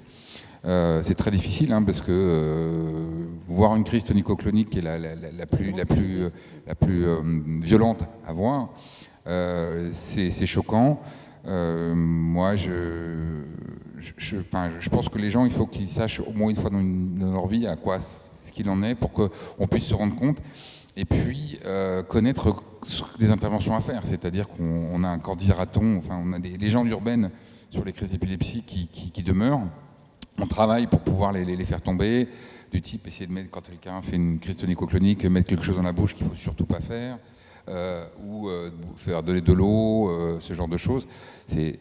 C'est très difficile parce que voir une crise tonico-clonique qui est la plus violente à voir, c'est choquant. Moi, je pense que les gens, il faut qu'ils sachent au moins une fois dans leur vie à quoi ce qu'il en est pour qu'on puisse se rendre compte et puis connaître des interventions à faire. C'est-à-dire qu'on a un cordilleraton, on a des légendes urbaines sur les crises d'épilepsie qui demeurent. On travaille pour pouvoir les faire tomber, du type essayer de mettre, quand quelqu'un fait une crise tonico-clonique, mettre quelque chose dans la bouche qu'il ne faut surtout pas faire, ou faire de l'eau, ce genre de choses. C'est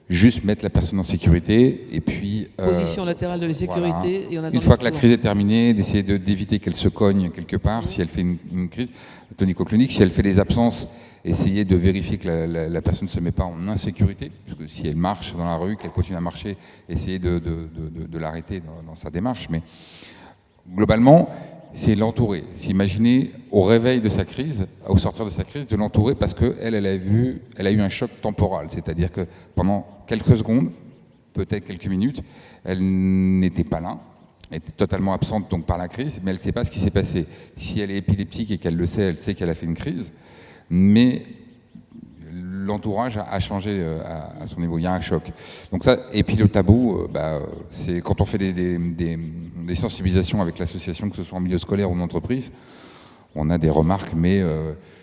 juste mettre la personne en sécurité et puis... Position latérale de la sécurité. Voilà. Et on attend une fois que la crise est terminée, d'essayer d'éviter qu'elle se cogne quelque part, si elle fait une crise tonico-clonique, si elle fait des absences, essayer de vérifier que la personne ne se met pas en insécurité, parce que si elle marche dans la rue, qu'elle continue à marcher, essayer de l'arrêter dans sa démarche. Mais globalement, c'est l'entourer. S'imaginer au réveil de sa crise, au sortir de sa crise, de l'entourer parce qu'elle a eu un choc temporal. C'est-à-dire que pendant quelques secondes, peut-être quelques minutes, elle n'était pas là, elle était totalement absente donc par la crise, mais elle ne sait pas ce qui s'est passé. Si elle est épileptique et qu'elle le sait, elle sait qu'elle a fait une crise, mais l'entourage a changé à son niveau, il y a un choc. Donc ça, et puis le tabou, c'est quand on fait des sensibilisations avec l'association, que ce soit en milieu scolaire ou en entreprise, on a des remarques, mais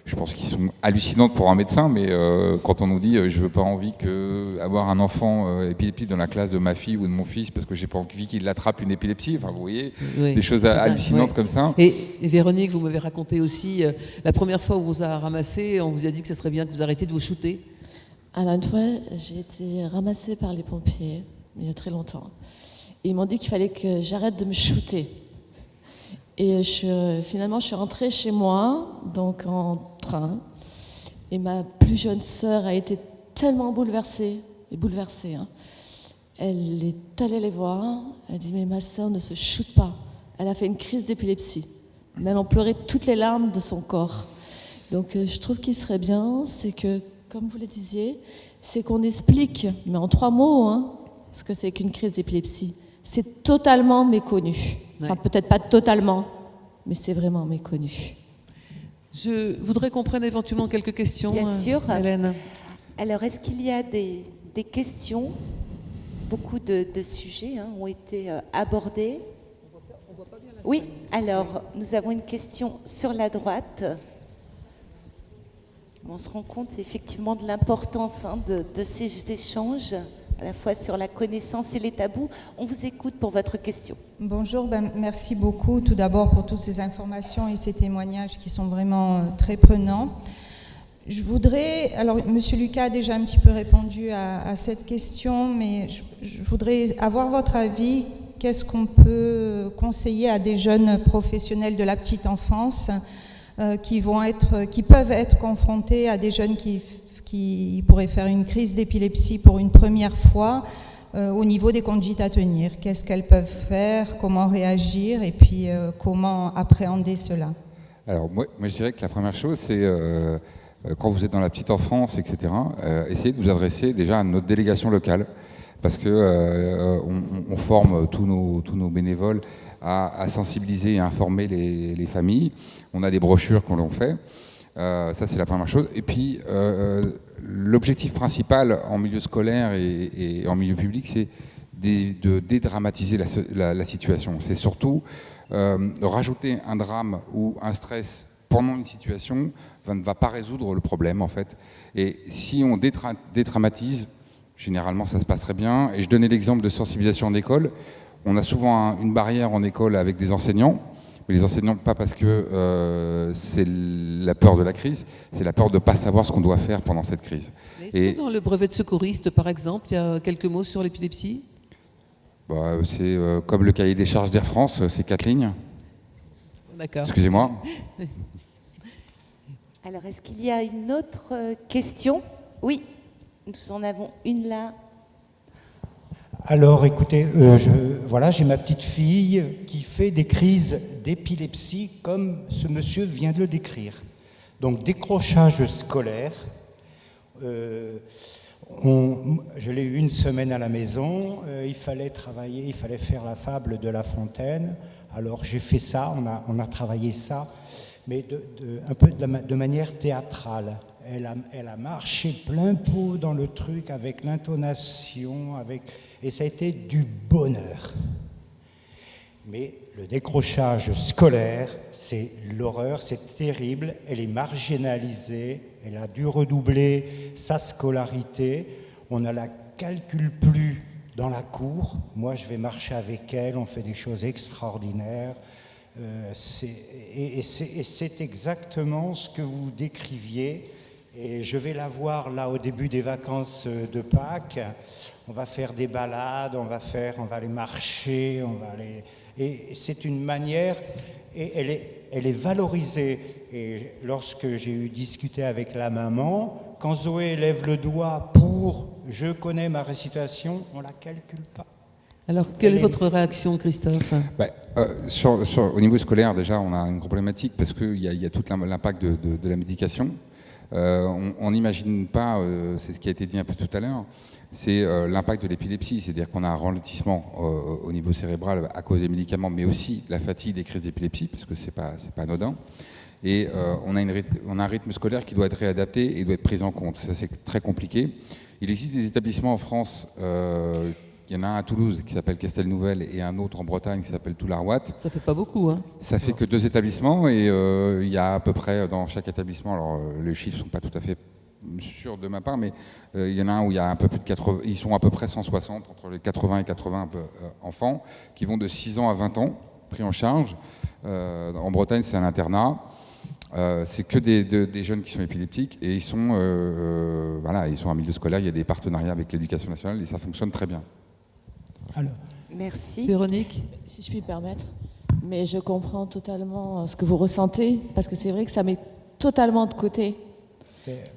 je pense qu'ils sont hallucinantes pour un médecin, mais quand on nous dit je veux pas envie avoir un enfant épileptique dans la classe de ma fille ou de mon fils parce que j'ai pas envie qu'il attrape une épilepsie, enfin vous voyez, des choses hallucinantes comme ça. Et Véronique, vous m'avez raconté aussi, la première fois où on vous a ramassé, on vous a dit que ce serait bien que vous arrêtiez de vous shooter. Alors une fois, j'ai été ramassée par les pompiers, il y a très longtemps. Et ils m'ont dit qu'il fallait que j'arrête de me shooter. Et finalement, je suis rentrée chez moi, donc en train. Et ma plus jeune sœur a été tellement bouleversée. Hein. Elle est allée les voir. Elle dit, mais ma sœur ne se shoote pas. Elle a fait une crise d'épilepsie. Mais elle en pleurait toutes les larmes de son corps. Donc je trouve qu'il serait bien, c'est que, comme vous le disiez, c'est qu'on explique, mais en 3 mots, hein, ce que c'est qu'une crise d'épilepsie. C'est totalement méconnu. Enfin, peut-être pas totalement, mais c'est vraiment méconnu. Je voudrais qu'on prenne éventuellement quelques questions. Bien sûr. Hélène. Alors, est-ce qu'il y a des questions? Beaucoup de sujets ont été abordés. On voit pas bien la scène. Oui, alors, nous avons une question sur la droite. On se rend compte effectivement de l'importance de ces échanges, à la fois sur la connaissance et les tabous. On vous écoute pour votre question. Bonjour, merci beaucoup tout d'abord pour toutes ces informations et ces témoignages qui sont vraiment très prenants. Je voudrais, alors Monsieur Lucas a déjà un petit peu répondu à cette question, mais je voudrais avoir votre avis. Qu'est-ce qu'on peut conseiller à des jeunes professionnels de la petite enfance qui peuvent être confrontés à des jeunes qui pourraient faire une crise d'épilepsie pour une première fois au niveau des conduites à tenir? Qu'est-ce qu'elles peuvent faire? Comment réagir? Et puis comment appréhender cela? Alors moi je dirais que la première chose, c'est quand vous êtes dans la petite enfance, etc., essayez de vous adresser déjà à notre délégation locale, parce que on forme tous nos bénévoles à sensibiliser et à informer les familles. On a des brochures qu'on leur fait. Ça, c'est la première chose. Et puis, l'objectif principal en milieu scolaire et en milieu public, c'est de dédramatiser la situation. C'est surtout rajouter un drame ou un stress pendant une situation ne va pas résoudre le problème, en fait. Et si on dédramatise, généralement, ça se passerait bien. Et je donnais l'exemple de sensibilisation en école. On a souvent une barrière en école avec des enseignants. Mais les enseignants, pas parce que c'est la peur de la crise, c'est la peur de ne pas savoir ce qu'on doit faire pendant cette crise. Est-ce que dans le brevet de secouriste, par exemple, il y a quelques mots sur l'épilepsie? C'est comme le cahier des charges d'Air France, c'est 4 lignes. D'accord. Excusez-moi. Alors, est-ce qu'il y a une autre question? Oui, nous en avons une là. Alors écoutez, j'ai ma petite fille qui fait des crises d'épilepsie comme ce monsieur vient de le décrire. Donc décrochage scolaire. Je l'ai eu une semaine à la maison, il fallait travailler, il fallait faire la fable de La Fontaine. Alors j'ai fait ça, on a travaillé ça, mais un peu de manière théâtrale. Elle a marché plein pot dans le truc avec l'intonation, et ça a été du bonheur. Mais le décrochage scolaire, c'est l'horreur, c'est terrible. Elle est marginalisée, elle a dû redoubler sa scolarité. On ne la calcule plus dans la cour. Moi, je vais marcher avec elle, on fait des choses extraordinaires. C'est exactement ce que vous décriviez. Et je vais la voir là au début des vacances de Pâques. On va faire des balades, on va aller marcher, et c'est une manière, et elle est valorisée. Et lorsque j'ai eu discuté avec la maman, quand Zoé lève le doigt pour « je connais ma récitation », on ne la calcule pas. Alors, quelle est votre réaction, Christophe? Au niveau scolaire, déjà, on a une problématique parce qu'il y a tout l'impact de la médication. On n'imagine pas, c'est ce qui a été dit un peu tout à l'heure, c'est l'impact de l'épilepsie, c'est-à-dire qu'on a un ralentissement au niveau cérébral à cause des médicaments, mais aussi la fatigue des crises d'épilepsie, parce que c'est pas anodin. Et on a un rythme scolaire qui doit être réadapté et doit être pris en compte. Ça, c'est très compliqué. Il existe des établissements en France, il y en a un à Toulouse qui s'appelle Castelnouvelle et un autre en Bretagne qui s'appelle Toularwatt. Ça fait pas beaucoup, hein? Ça fait que 2 établissements et il y a à peu près dans chaque établissement, alors les chiffres sont pas tout à fait sûrs de ma part, mais il y en a un où il y a un peu plus de 80, ils sont à peu près 160, entre les 80 et 80 enfants, qui vont de 6 ans à 20 ans, pris en charge. En Bretagne, c'est un internat. C'est que des jeunes qui sont épileptiques et ils sont en milieu scolaire, il y a des partenariats avec l'éducation nationale et ça fonctionne très bien. Alors, merci. Véronique? Si je puis me permettre, mais je comprends totalement ce que vous ressentez, parce que c'est vrai que ça met totalement de côté.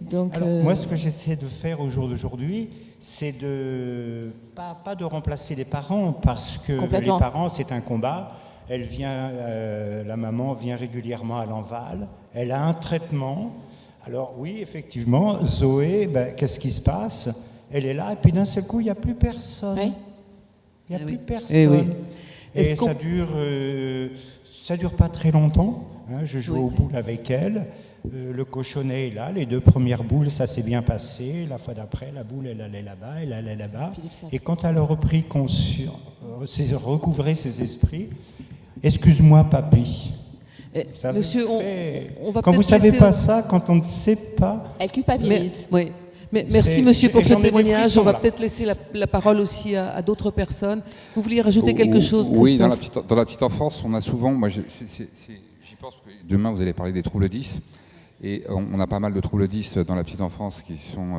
Donc, moi, ce que j'essaie de faire au jour d'aujourd'hui, c'est de pas de remplacer les parents, parce que les parents, c'est un combat. La maman vient régulièrement à l'Enval, elle a un traitement. Alors oui, effectivement, Zoé, qu'est-ce qui se passe? Elle est là, et puis d'un seul coup, il n'y a plus personne. Oui. Il n'y a plus personne. Et ça dure pas très longtemps. Hein, je joue aux boules avec elle. Le cochonnet est là. Les 2 premières boules, ça s'est bien passé. La fois d'après, la boule, elle allait là-bas, elle allait là-bas. Et quand elle a repris recouvré ses esprits, excuse-moi, papy. Monsieur, on va quand vous ne savez pas ça, quand on ne sait pas... Elle culpabilise. Oui. Mais merci, monsieur, pour ce témoignage. On va peut-être laisser la parole aussi à d'autres personnes. Vous vouliez rajouter quelque chose, Christophe? Oui, dans la petite enfance, on a souvent... Moi, j'y pense que demain, vous allez parler des troubles 10. Et on a pas mal de troubles 10 dans la petite enfance qui sont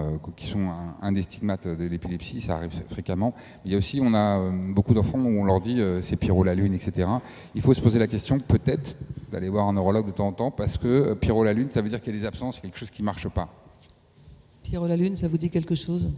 un des stigmates de l'épilepsie, ça arrive fréquemment. Mais il y a aussi, on a beaucoup d'enfants où on leur dit c'est Pierrot la Lune, etc. Il faut se poser la question, peut-être, d'aller voir un neurologue de temps en temps, parce que Pierrot la Lune, ça veut dire qu'il y a des absences, il y a quelque chose qui ne marche pas. Pierrot la Lune, ça vous dit quelque chose?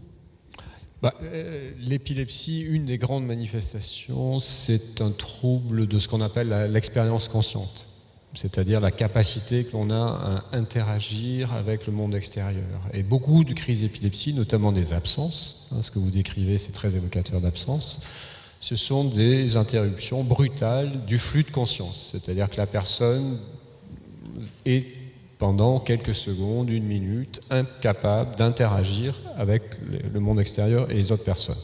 L'épilepsie, une des grandes manifestations, c'est un trouble de ce qu'on appelle l'expérience consciente. C'est-à-dire la capacité que l'on a à interagir avec le monde extérieur. Et beaucoup de crises d'épilepsie, notamment des absences, ce que vous décrivez, c'est très évocateur d'absence, ce sont des interruptions brutales du flux de conscience. C'est-à-dire que la personne est, pendant quelques secondes, 1 minute, incapable d'interagir avec le monde extérieur et les autres personnes.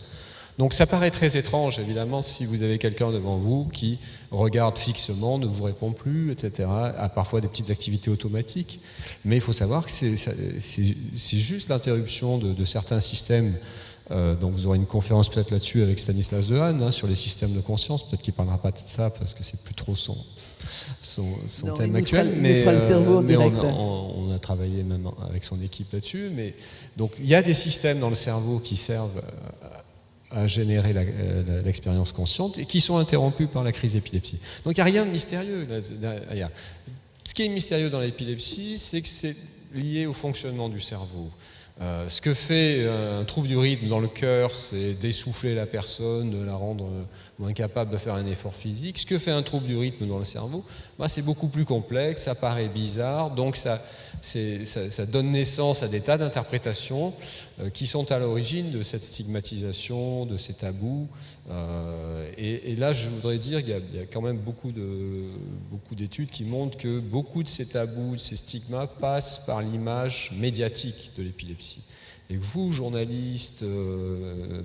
Donc ça paraît très étrange, évidemment, si vous avez quelqu'un devant vous qui regarde fixement, ne vous répond plus, etc., a parfois des petites activités automatiques. Mais il faut savoir que c'est juste l'interruption de certains systèmes. Donc vous aurez une conférence peut-être là-dessus avec Stanislas Dehaene, sur les systèmes de conscience. Peut-être qu'il ne parlera pas de ça parce que c'est plus trop son thème actuel. Mais on a travaillé même avec son équipe là-dessus. Donc il y a des systèmes dans le cerveau qui servent à générer l'expérience consciente et qui sont interrompus par la crise d'épilepsie. Donc il n'y a rien de mystérieux derrière. Ce qui est mystérieux dans l'épilepsie, c'est que c'est lié au fonctionnement du cerveau. Ce que fait un trouble du rythme dans le cœur, c'est d'essouffler la personne, de la rendre moins capable de faire un effort physique. Ce que fait un trouble du rythme dans le cerveau, c'est beaucoup plus complexe, ça paraît bizarre, donc ça donne naissance à des tas d'interprétations qui sont à l'origine de cette stigmatisation, de ces tabous. Et là, je voudrais dire qu'il y a quand même beaucoup d'études qui montrent que beaucoup de ces tabous, de ces stigmas passent par l'image médiatique de l'épilepsie. Et vous, journalistes,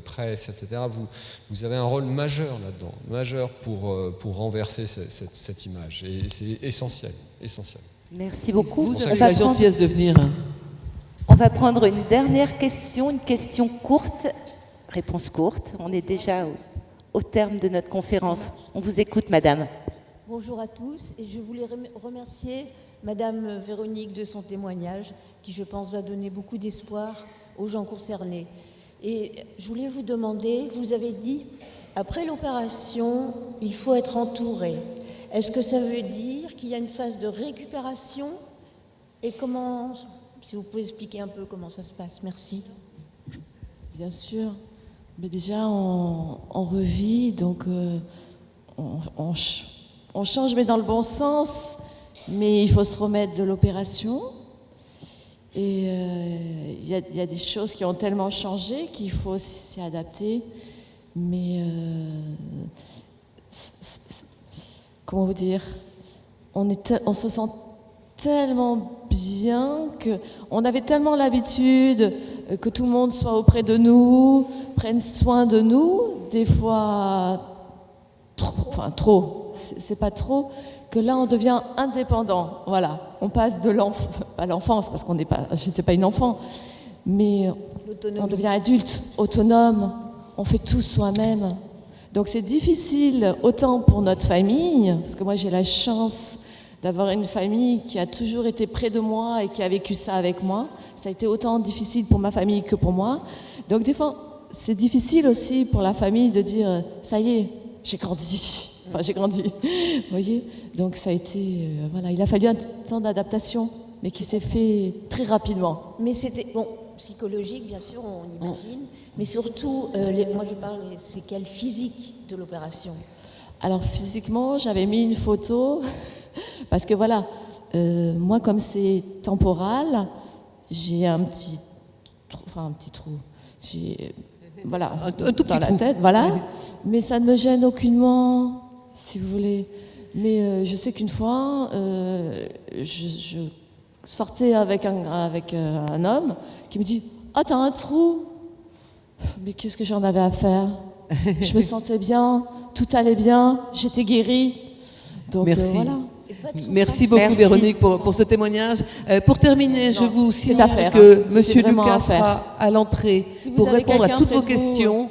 presse, etc., vous avez un rôle majeur là-dedans, majeur pour renverser cette image. Et c'est essentiel. Merci beaucoup. Vous avez la gentillesse de venir. On va prendre une dernière question, une question courte, réponse courte. On est déjà au terme de notre conférence. On vous écoute, madame. Bonjour à tous, et je voulais remercier madame Véronique de son témoignage, qui, je pense, va donner beaucoup d'espoir aux gens concernés. Et je voulais vous demander, vous avez dit, après l'opération, il faut être entouré. Est-ce que ça veut dire qu'il y a une phase de récupération? Et comment, si vous pouvez expliquer un peu comment ça se passe? Merci. Bien sûr. Mais déjà, on revit, donc on change, mais dans le bon sens. Mais il faut se remettre de l'opération. Et il y a des choses qui ont tellement changé qu'il faut s'y adapter. Mais comment vous dire, on se sent tellement bien qu'on avait tellement l'habitude que tout le monde soit auprès de nous, prenne soin de nous, des fois trop, c'est pas trop, que là on devient indépendant. Voilà, on passe de l'enfance, parce j'étais pas une enfant, mais on devient adulte, autonome, on fait tout soi-même. Donc c'est difficile, autant pour notre famille, parce que moi j'ai la chance d'avoir une famille qui a toujours été près de moi et qui a vécu ça avec moi. Ça a été autant difficile pour ma famille que pour moi. Donc des fois, c'est difficile aussi pour la famille de dire « ça y est, j'ai grandi ». Enfin, j'ai grandi, vous voyez. Donc ça a été, voilà, il a fallu un temps d'adaptation, mais qui s'est fait très rapidement. Mais c'était, psychologique, bien sûr, on imagine, mais surtout, moi je parle des séquelles physiques de l'opération. Alors physiquement, j'avais mis une photo, parce que voilà, moi comme c'est temporal, j'ai un petit trou, voilà, un tout dans petit la trou. tête, voilà, mais ça ne me gêne aucunement, si vous voulez. Mais je sais qu'une fois, je sortais avec un homme qui me dit « Ah, t'as un trou !» Mais qu'est-ce que j'en avais à faire? Je me sentais bien, tout allait bien, j'étais guérie. Donc merci. Voilà. Merci beaucoup Véronique pour ce témoignage. Pour terminer, je vous signale que Monsieur Lucas sera à l'entrée pour répondre à toutes vos questions.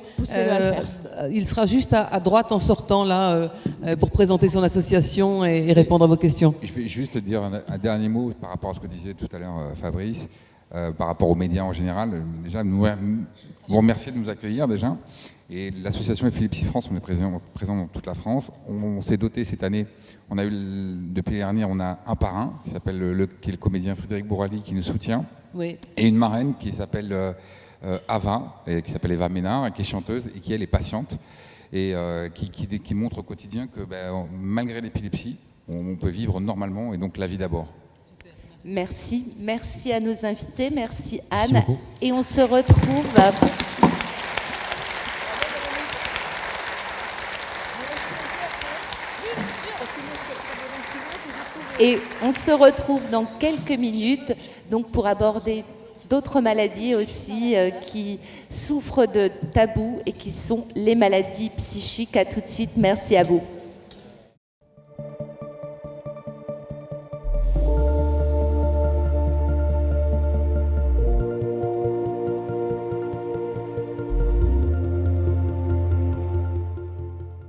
Il sera juste à droite en sortant là pour présenter son association et répondre à vos questions. Je vais juste dire un dernier mot par rapport à ce que disait tout à l'heure Fabrice, par rapport aux médias en général. Déjà, vous remercier de nous accueillir déjà. Et l'association Épilepsie France, on est présent dans toute la France. On s'est doté cette année, depuis l'année dernière, on a un parrain qui s'appelle qui est le comédien Frédéric Bourali qui nous soutient. Oui. Et une marraine qui s'appelle Ava, qui s'appelle Eva Ménard, qui est chanteuse et qui elle est patiente et qui montre au quotidien que malgré l'épilepsie, on peut vivre normalement et donc la vie d'abord. Merci à nos invités, merci Anne. Merci beaucoup. Et on se retrouve. Et on se retrouve dans quelques minutes donc pour aborder d'autres maladies aussi qui souffrent de tabous et qui sont les maladies psychiques. À tout de suite, merci à vous.